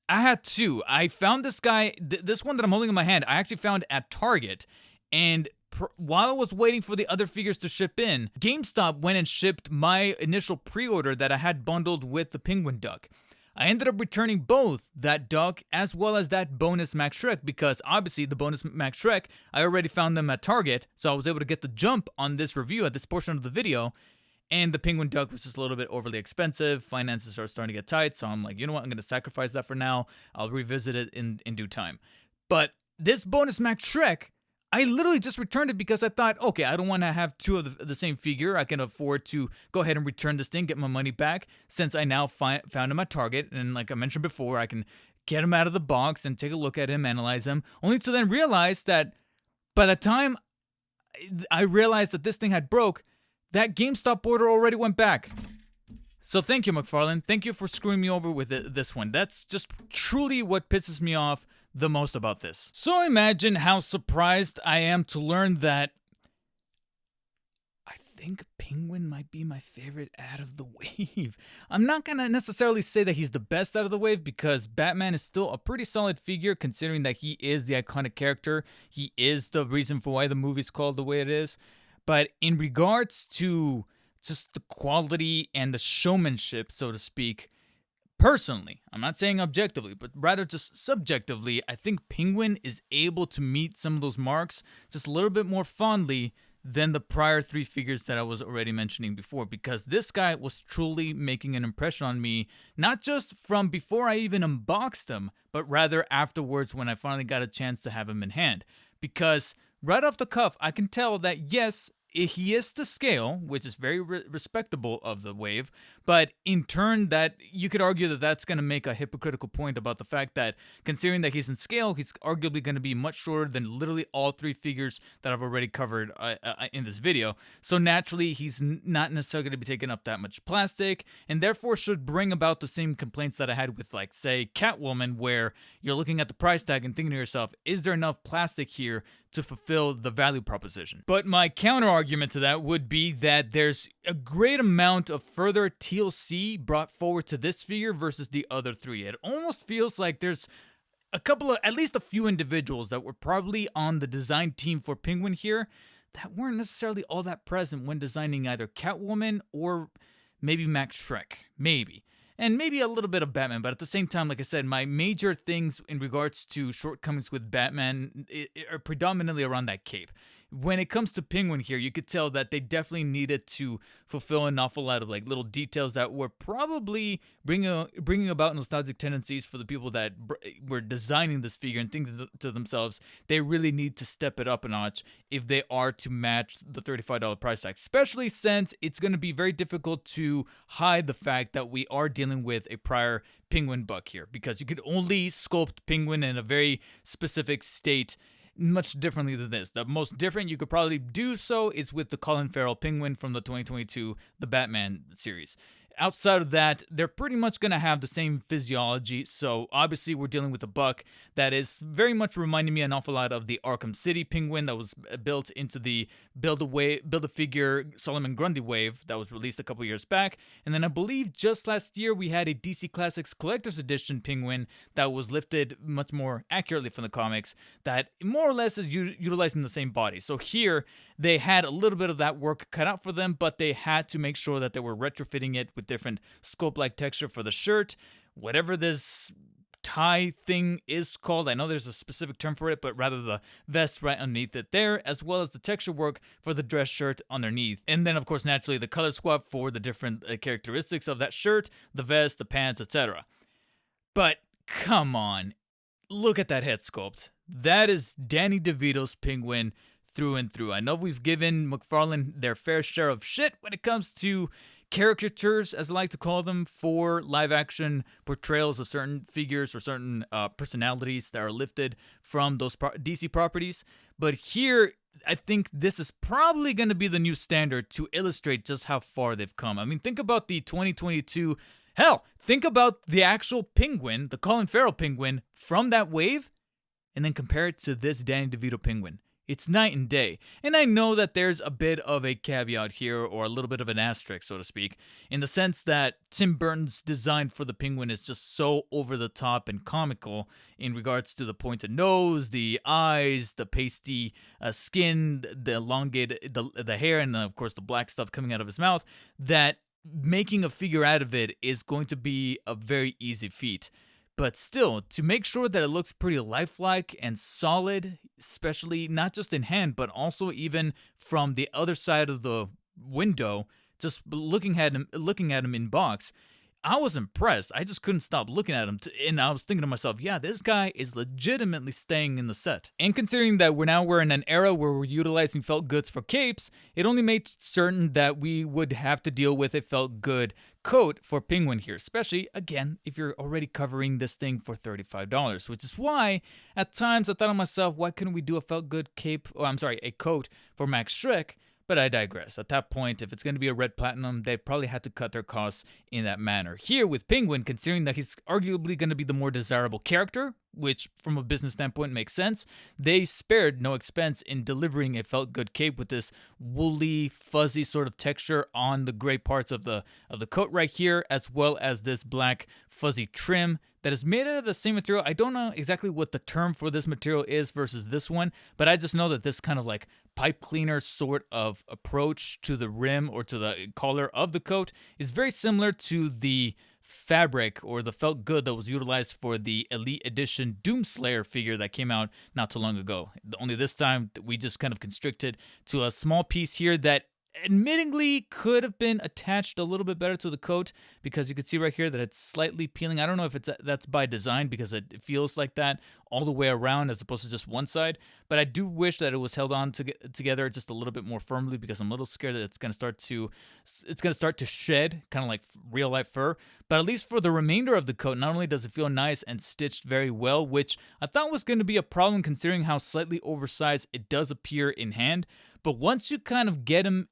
I had two. I found this guy, this one that I'm holding in my hand, I actually found at Target. And while I was waiting for the other figures to ship in, GameStop went and shipped my initial pre-order that I had bundled with the Penguin Duck. I ended up returning both that duck as well as that bonus Max Shreck, because obviously the bonus Max Shreck, I already found them at Target, so I was able to get the jump on this review at this portion of the video. And the Penguin Duck was just a little bit overly expensive. Finances are starting to get tight, so I'm like, you know what, I'm going to sacrifice that for now. I'll revisit it in due time. But this bonus Max Shreck, I literally just returned it because I thought, okay, I don't want to have two of the same figure. I can afford to go ahead and return this thing, get my money back, since I now found him at Target. And like I mentioned before, I can get him out of the box and take a look at him, analyze him, only to then realize that by the time I realized that this thing had broke, that GameStop order already went back. So thank you, McFarlane. Thank you for screwing me over with this one. That's just truly what pisses me off the most about this. So imagine how surprised I am to learn that I think Penguin might be my favorite out of the wave. I'm not gonna necessarily say that he's the best out of the wave, because Batman is still a pretty solid figure, considering that he is the iconic character. He is the reason for why the movie's called the way it is. But in regards to just the quality and the showmanship, so to speak, personally, I'm not saying objectively, but rather just subjectively, I think Penguin is able to meet some of those marks just a little bit more fondly than the prior three figures that I was already mentioning before, because this guy was truly making an impression on me, not just from before I even unboxed him, but rather afterwards when I finally got a chance to have him in hand. Because right off the cuff, I can tell that yes, he is to scale, which is very respectable of the wave, but in turn, that you could argue that that's going to make a hypocritical point about the fact that, considering that he's in scale, he's arguably going to be much shorter than literally all three figures that I've already covered in this video. So naturally, he's not necessarily going to be taking up that much plastic, and therefore should bring about the same complaints that I had with, like, say, Catwoman, where you're looking at the price tag and thinking to yourself, is there enough plastic here to fulfill the value proposition? But my counter argument to that would be that there's a great amount of further TLC brought forward to this figure versus the other three. It almost feels like there's at least a few individuals that were probably on the design team for Penguin here that weren't necessarily all that present when designing either Catwoman or maybe Max Shreck. Maybe. And maybe a little bit of Batman, but at the same time, like I said, my major things in regards to shortcomings with Batman are predominantly around that cape. When it comes to Penguin here, you could tell that they definitely needed to fulfill an awful lot of like little details that were probably bringing about nostalgic tendencies for the people that were designing this figure and thinking to themselves, they really need to step it up a notch if they are to match the $35 price tag, especially since it's going to be very difficult to hide the fact that we are dealing with a prior Penguin buck here, because you could only sculpt Penguin in a very specific state much differently than this. The most different you could probably do so is with the Colin Farrell Penguin from the 2022 The Batman series. Outside of that, they're pretty much going to have the same physiology, so obviously we're dealing with a buck that is very much reminding me an awful lot of the Arkham City Penguin that was built into the Build-A-Figure Solomon Grundy wave that was released a couple years back. And then I believe just last year we had a DC Classics Collector's Edition Penguin that was lifted much more accurately from the comics that more or less is utilizing the same body. So here, they had a little bit of that work cut out for them, but they had to make sure that they were retrofitting it with different scope-like texture for the shirt. Whatever this tie thing is called, I know there's a specific term for it, but rather the vest right underneath it there, as well as the texture work for the dress shirt underneath. And then, of course, naturally, the color swap for the different characteristics of that shirt, the vest, the pants, etc. But come on, look at that head sculpt. That is Danny DeVito's Penguin through and through. I know we've given McFarlane their fair share of shit when it comes to caricatures, as I like to call them, for live-action portrayals of certain figures or certain personalities that are lifted from those DC properties. But here, I think this is probably going to be the new standard to illustrate just how far they've come. I mean, think about the 2022... Hell, think about the actual Penguin, the Colin Farrell Penguin from that wave, and then compare it to this Danny DeVito Penguin. It's night and day. And I know that there's a bit of a caveat here, or a little bit of an asterisk, so to speak, in the sense that Tim Burton's design for the Penguin is just so over the top and comical in regards to the pointed nose, the eyes, the pasty skin, the elongated, the hair, and of course the black stuff coming out of his mouth, that making a figure out of it is going to be a very easy feat. But still, to make sure that it looks pretty lifelike and solid, especially not just in hand, but also even from the other side of the window, just looking at him in box, I was impressed. I just couldn't stop looking at him, and I was thinking to myself, yeah, this guy is legitimately staying in the set. And considering that we're in an era where we're utilizing felt goods for capes, it only made certain that we would have to deal with a felt good coat for Penguin here, especially, again, if you're already covering this thing for $35, which is why, at times, I thought to myself, why couldn't we do a felt good a coat for Max Shreck? But I digress. At that point, if it's going to be a red platinum, they'd probably have to cut their costs in that manner. Here with Penguin, considering that he's arguably going to be the more desirable character, which from a business standpoint makes sense, they spared no expense in delivering a felt good cape with this woolly, fuzzy sort of texture on the gray parts of the coat right here, as well as this black fuzzy trim that is made out of the same material. I don't know exactly what the term for this material is versus this one, but I just know that this kind of like pipe cleaner sort of approach to the rim or to the collar of the coat is very similar to the fabric or the felt good that was utilized for the Elite Edition Doomslayer figure that came out not too long ago. Only this time we just kind of constricted to a small piece here that admittingly could have been attached a little bit better to the coat, because you can see right here that it's slightly peeling. I don't know if that's by design, because it feels like that all the way around as opposed to just one side, but I do wish that it was held on together just a little bit more firmly, because I'm a little scared that it's going to start to shed, kind of like real life fur. But at least for the remainder of the coat, not only does it feel nice and stitched very well, which I thought was going to be a problem considering how slightly oversized it does appear in hand, but once you kind of get him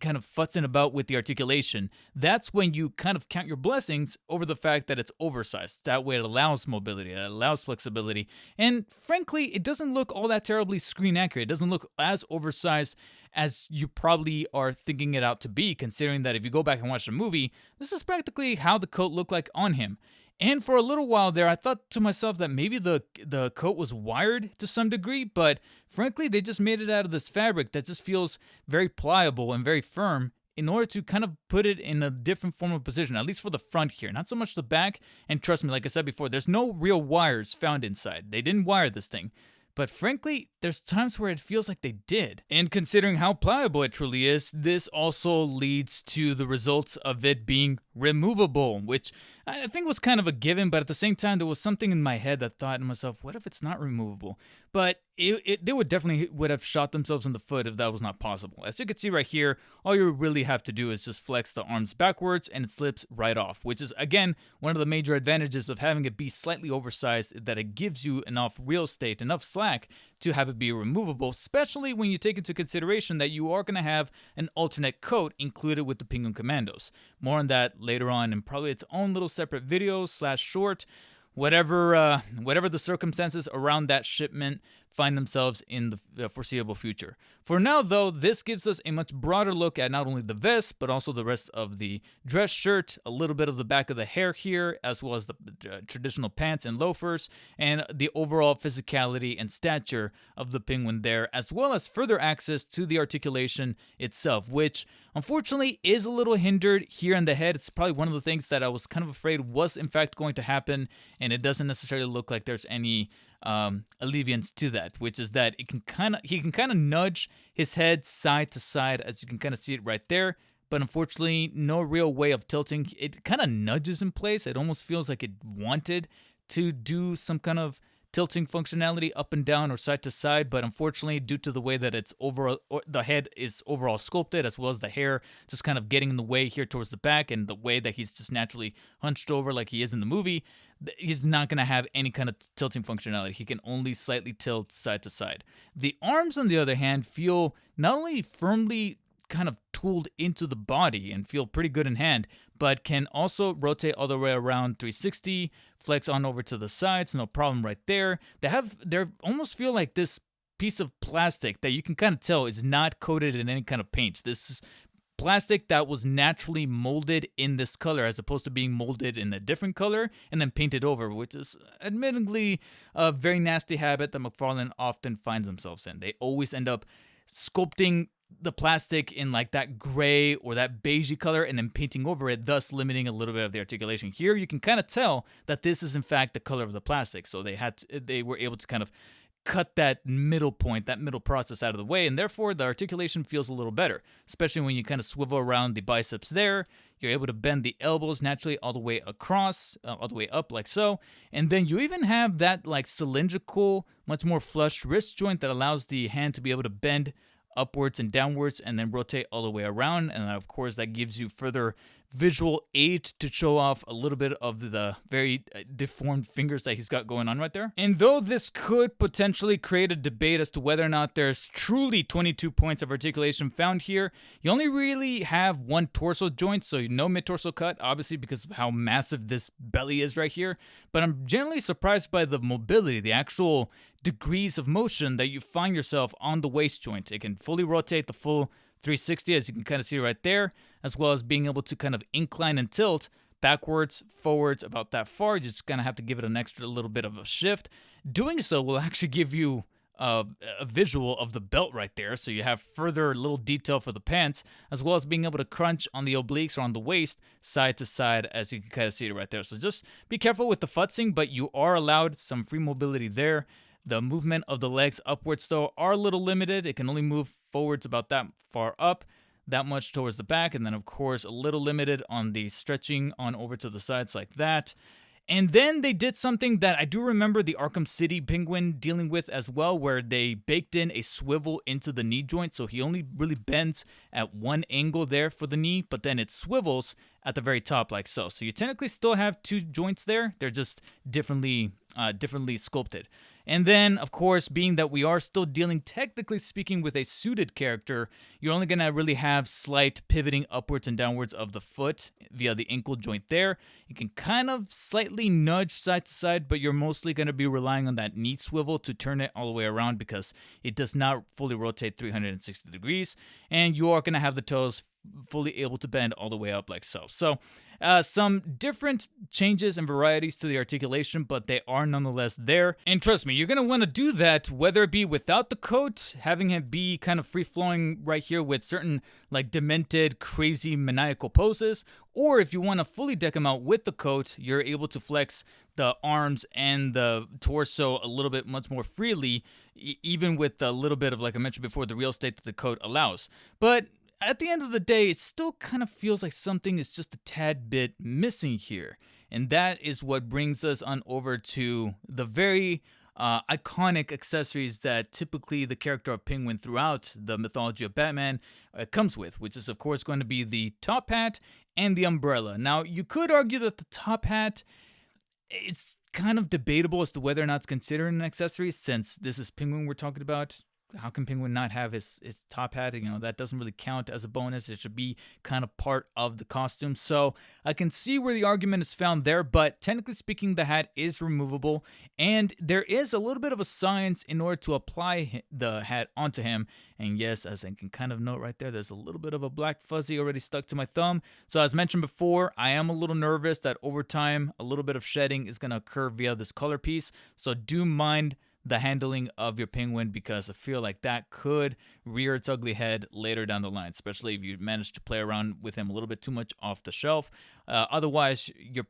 kind of futzing about with the articulation, that's when you kind of count your blessings over the fact that it's oversized. That way it allows mobility, it allows flexibility, and frankly, it doesn't look all that terribly screen accurate. It doesn't look as oversized as you probably are thinking it out to be, considering that if you go back and watch the movie, this is practically how the coat looked like on him. And for a little while there, I thought to myself that maybe the coat was wired to some degree, but frankly, they just made it out of this fabric that just feels very pliable and very firm in order to kind of put it in a different form of position, at least for the front here, not so much the back. And trust me, like I said before, there's no real wires found inside. They didn't wire this thing. But frankly, there's times where it feels like they did. And considering how pliable it truly is, this also leads to the results of it being removable, which I think was kind of a given, but at the same time, there was something in my head that thought to myself, what if it's not removable? But they would have shot themselves in the foot if that was not possible. As you can see right here, all you really have to do is just flex the arms backwards and it slips right off, which is, again, one of the major advantages of having it be slightly oversized, that it gives you enough real estate, enough slack to have it be removable, especially when you take into consideration that you are going to have an alternate coat included with the Penguin Commandos. More on that later on in probably its own little separate video / short. Whatever the circumstances around that shipment find themselves in the foreseeable future. For now, though, this gives us a much broader look at not only the vest, but also the rest of the dress shirt, a little bit of the back of the hair here, as well as the traditional pants and loafers, and the overall physicality and stature of the Penguin there, as well as further access to the articulation itself, which unfortunately is a little hindered here in the head. It's probably one of the things that I was kind of afraid was in fact going to happen, and it doesn't necessarily look like there's any alleviance to that, which is that he can kind of nudge his head side to side, as you can kind of see it right there, but unfortunately no real way of tilting. It kind of nudges in place. It almost feels like it wanted to do some kind of tilting functionality up and down or side to side, but unfortunately, due to the way that it's overall, the head is overall sculpted, as well as the hair just kind of getting in the way here towards the back, and the way that he's just naturally hunched over like he is in the movie, he's not going to have any kind of tilting functionality. He can only slightly tilt side to side. The arms, on the other hand, feel not only firmly kind of tooled into the body and feel pretty good in hand, but can also rotate all the way around 360, flex on over to the sides, no problem right there. They almost feel like this piece of plastic that you can kind of tell is not coated in any kind of paint. This is plastic that was naturally molded in this color, as opposed to being molded in a different color and then painted over, which is admittedly a very nasty habit that McFarlane often finds themselves in. They always end up sculpting the plastic in like that gray or that beigey color and then painting over it, thus limiting a little bit of the articulation. Here you can kind of tell that this is in fact the color of the plastic, so they were able to kind of cut that middle point, that middle process out of the way, and therefore the articulation feels a little better, especially when you kind of swivel around the biceps there. You're able to bend the elbows naturally all the way across, all the way up like so, and then you even have that like cylindrical, much more flush wrist joint that allows the hand to be able to bend upwards and downwards and then rotate all the way around, and of course that gives you further visual aid to show off a little bit of the very deformed fingers that he's got going on right there. And though this could potentially create a debate as to whether or not there's truly 22 points of articulation found here, you only really have one torso joint, so no mid-torso cut, obviously because of how massive this belly is right here, but I'm generally surprised by the mobility, the actual degrees of motion that you find yourself on the waist joint. It can fully rotate the full 360, as you can kind of see right there, as well as being able to kind of incline and tilt backwards, forwards about that far. You just kind of have to give it an extra little bit of a shift. Doing so will actually give you a visual of the belt right there, so you have further little detail for the pants, as well as being able to crunch on the obliques or on the waist side to side, as you can kind of see it right there. So just be careful with the futzing, but you are allowed some free mobility there. The movement of the legs upwards, though, are a little limited. It can only move forwards about that far up, that much towards the back, and then, of course, a little limited on the stretching on over to the sides like that. And then they did something that I do remember the Arkham City Penguin dealing with as well, where they baked in a swivel into the knee joint, so he only really bends at one angle there for the knee, but then it swivels at the very top like so. So you technically still have two joints there. They're just differently sculpted. And then, of course, being that we are still dealing, technically speaking, with a suited character, you're only going to really have slight pivoting upwards and downwards of the foot via the ankle joint there. You can kind of slightly nudge side to side, but you're mostly going to be relying on that knee swivel to turn it all the way around, because it does not fully rotate 360 degrees. And you are going to have the toes fully able to bend all the way up like so. So Some different changes and varieties to the articulation, but they are nonetheless there. And trust me, you're going to want to do that, whether it be without the coat, having it be kind of free-flowing right here with certain like demented, crazy, maniacal poses, or if you want to fully deck him out with the coat, you're able to flex the arms and the torso a little bit much more freely, even with a little bit of, like I mentioned before, the real estate that the coat allows. But at the end of the day, it still kind of feels like something is just a tad bit missing here. And that is what brings us on over to the very iconic accessories that typically the character of Penguin throughout the mythology of Batman comes with, which is, of course, going to be the top hat and the umbrella. Now, you could argue that the top hat, it's kind of debatable as to whether or not it's considered an accessory, since this is Penguin we're talking about. How can Penguin not have his top hat? You know, that doesn't really count as a bonus. It should be kind of part of the costume. So I can see where the argument is found there, but technically speaking, the hat is removable, and there is a little bit of a science in order to apply the hat onto him. And yes, as I can kind of note right there, there's a little bit of a black fuzzy already stuck to my thumb. So as mentioned before, I am a little nervous that over time, a little bit of shedding is going to occur via this color piece. So do mind the handling of your Penguin, because I feel like that could rear its ugly head later down the line, especially if you manage to play around with him a little bit too much off the shelf. Otherwise, your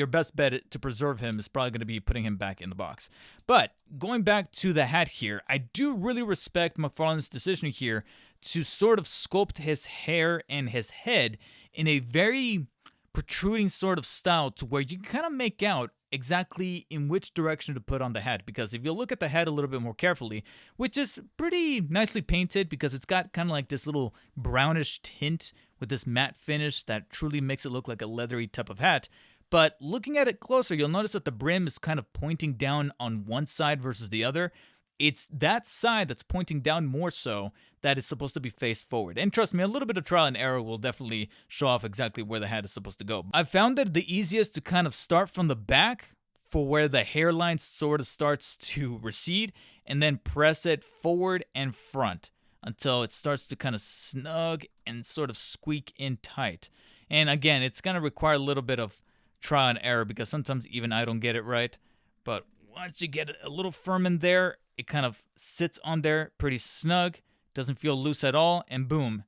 best bet to preserve him is probably going to be putting him back in the box. But going back to the hat here, I do really respect McFarlane's decision here to sort of sculpt his hair and his head in a very protruding sort of style, to where you can kind of make out exactly in which direction to put on the hat. Because if you look at the head a little bit more carefully, which is pretty nicely painted because it's got kind of like this little brownish tint with this matte finish that truly makes it look like a leathery type of hat. But looking at it closer, you'll notice that the brim is kind of pointing down on one side versus the other. It's that side that's pointing down more so that is supposed to be faced forward. And trust me, a little bit of trial and error will definitely show off exactly where the hat is supposed to go. I've found that the easiest to kind of start from the back for where the hairline sort of starts to recede, and then press it forward and front until it starts to kind of snug and sort of squeak in tight. And again, it's going to require a little bit of trial and error, because sometimes even I don't get it right. But once you get it a little firm in there, it kind of sits on there pretty snug, doesn't feel loose at all, and boom,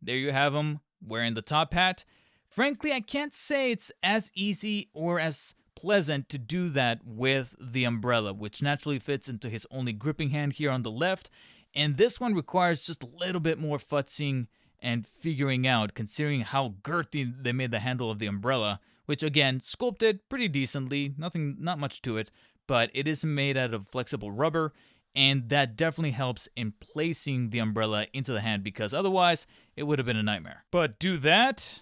there you have him wearing the top hat. Frankly, I can't say it's as easy or as pleasant to do that with the umbrella, which naturally fits into his only gripping hand here on the left, and this one requires just a little bit more futzing and figuring out, considering how girthy they made the handle of the umbrella, which again, sculpted pretty decently, not much to it, but it is made out of flexible rubber, and that definitely helps in placing the umbrella into the hand, because otherwise it would have been a nightmare. But do that,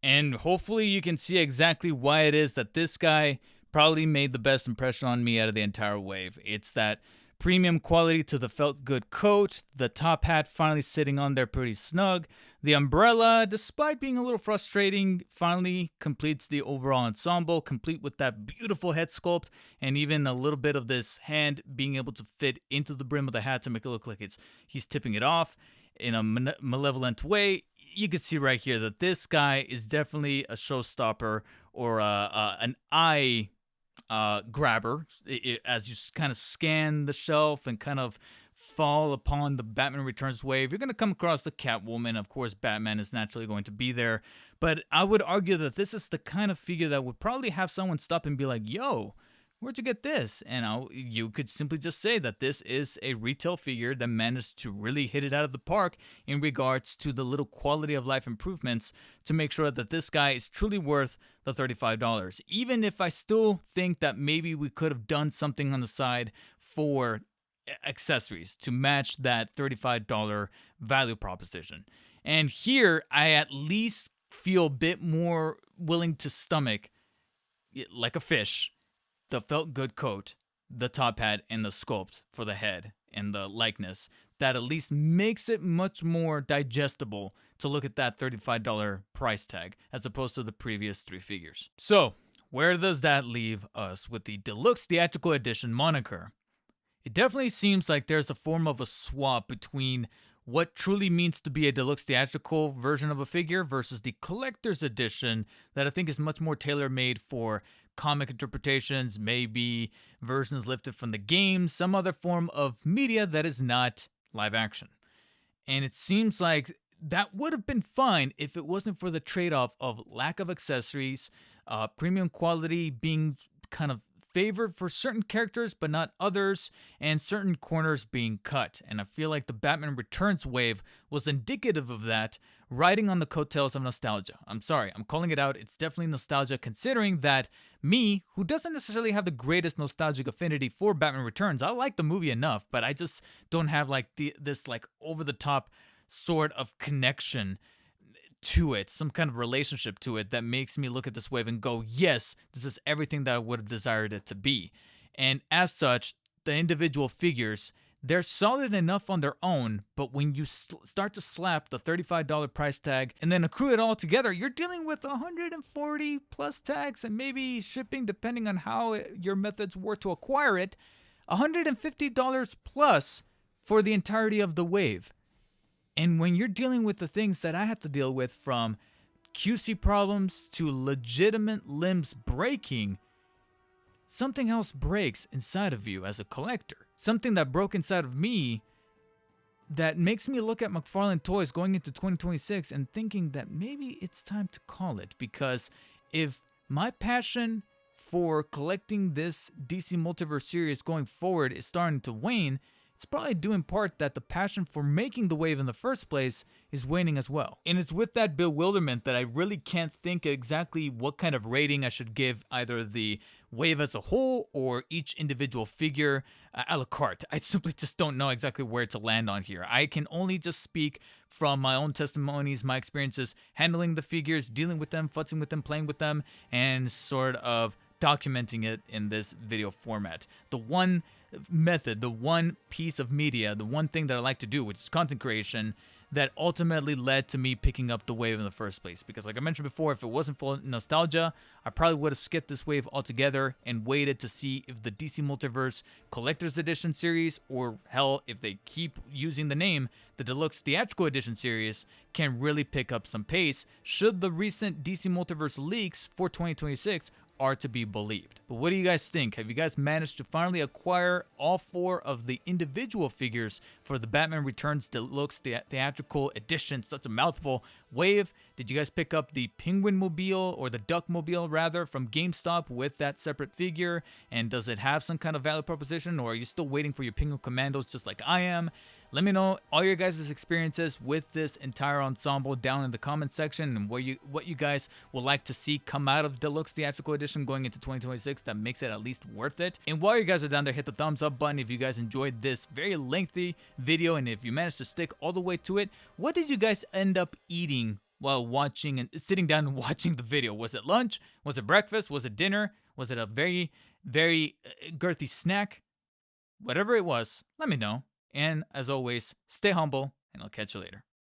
and hopefully you can see exactly why it is that this guy probably made the best impression on me out of the entire wave. It's that premium quality to the felt good coat, the top hat finally sitting on there pretty snug, the umbrella, despite being a little frustrating, finally completes the overall ensemble, complete with that beautiful head sculpt, and even a little bit of this hand being able to fit into the brim of the hat to make it look like he's tipping it off in a malevolent way. You can see right here that this guy is definitely a showstopper, or an eye grabber, as you kind of scan the shelf and kind of fall upon the Batman Returns wave. You're going to come across the Catwoman. Of course, Batman is naturally going to be there, but I would argue that this is the kind of figure that would probably have someone stop and be like, yo, where'd you get this? And you could simply just say that this is a retail figure that managed to really hit it out of the park in regards to the little quality of life improvements to make sure that this guy is truly worth the $35. Even if I still think that maybe we could have done something on the side for accessories to match that $35 value proposition. And here, I at least feel a bit more willing to stomach, like a fish, the felt good coat, the top hat, and the sculpt for the head and the likeness that at least makes it much more digestible to look at that $35 price tag as opposed to the previous three figures. So, where does that leave us with the Deluxe Theatrical Edition moniker? It definitely seems like there's a form of a swap between what truly means to be a deluxe theatrical version of a figure versus the collector's edition that I think is much more tailor-made for comic interpretations, maybe versions lifted from the game, some other form of media that is not live action. And it seems like that would have been fine if it wasn't for the trade-off of lack of accessories, premium quality being kind of favored for certain characters but not others, and certain corners being cut. And I feel like the Batman Returns wave was indicative of that, riding on the coattails of nostalgia. I'm sorry, I'm calling it out. It's definitely nostalgia, considering that me, who doesn't necessarily have the greatest nostalgic affinity for Batman Returns, I like the movie enough, but I just don't have like this like over the top sort of connection to it, some kind of relationship to it that makes me look at this wave and go, yes, this is everything that I would have desired it to be. And as such, the individual figures, they're solid enough on their own, but when you start to slap the $35 price tag and then accrue it all together, you're dealing with 140 plus tax and maybe shipping, depending on how your methods were to acquire it, $150 plus for the entirety of the wave. And when you're dealing with the things that I have to deal with, from QC problems to legitimate limbs breaking, something else breaks inside of you as a collector. Something that broke inside of me that makes me look at McFarlane Toys going into 2026 and thinking that maybe it's time to call it. Because if my passion for collecting this DC Multiverse series going forward is starting to wane, it's probably due in part that the passion for making the wave in the first place is waning as well. And it's with that bewilderment that I really can't think exactly what kind of rating I should give either the wave as a whole or each individual figure a la carte. I simply just don't know exactly where to land on here. I can only just speak from my own testimonies, my experiences handling the figures, dealing with them, futzing with them, playing with them, and sort of documenting it in this video format. The one method, the one piece of media, the one thing that I like to do, which is content creation, that ultimately led to me picking up the wave in the first place. Because like I mentioned before, if it wasn't for nostalgia, I probably would have skipped this wave altogether and waited to see if the DC Multiverse Collector's Edition series, or hell, if they keep using the name, the Deluxe Theatrical Edition series, can really pick up some pace should the recent DC Multiverse leaks for 2026 are to be believed. But what do you guys think? Have you guys managed to finally acquire all 4 of the individual figures for the Batman Returns Deluxe Theatrical Edition? Such a mouthful. Wave, did you guys pick up the Penguin Mobile, or the Duck Mobile rather, from GameStop with that separate figure? And does it have some kind of value proposition, or are you still waiting for your Penguin Commandos just like I am? Let me know all your guys' experiences with this entire ensemble down in the comment section, and what you guys would like to see come out of Deluxe Theatrical Edition going into 2026 that makes it at least worth it. And while you guys are down there, hit the thumbs up button if you guys enjoyed this very lengthy video, and if you managed to stick all the way to it. What did you guys end up eating while watching and sitting down and watching the video? Was it lunch? Was it breakfast? Was it dinner? Was it a very, very girthy snack? Whatever it was, let me know. And as always, stay humble, and I'll catch you later.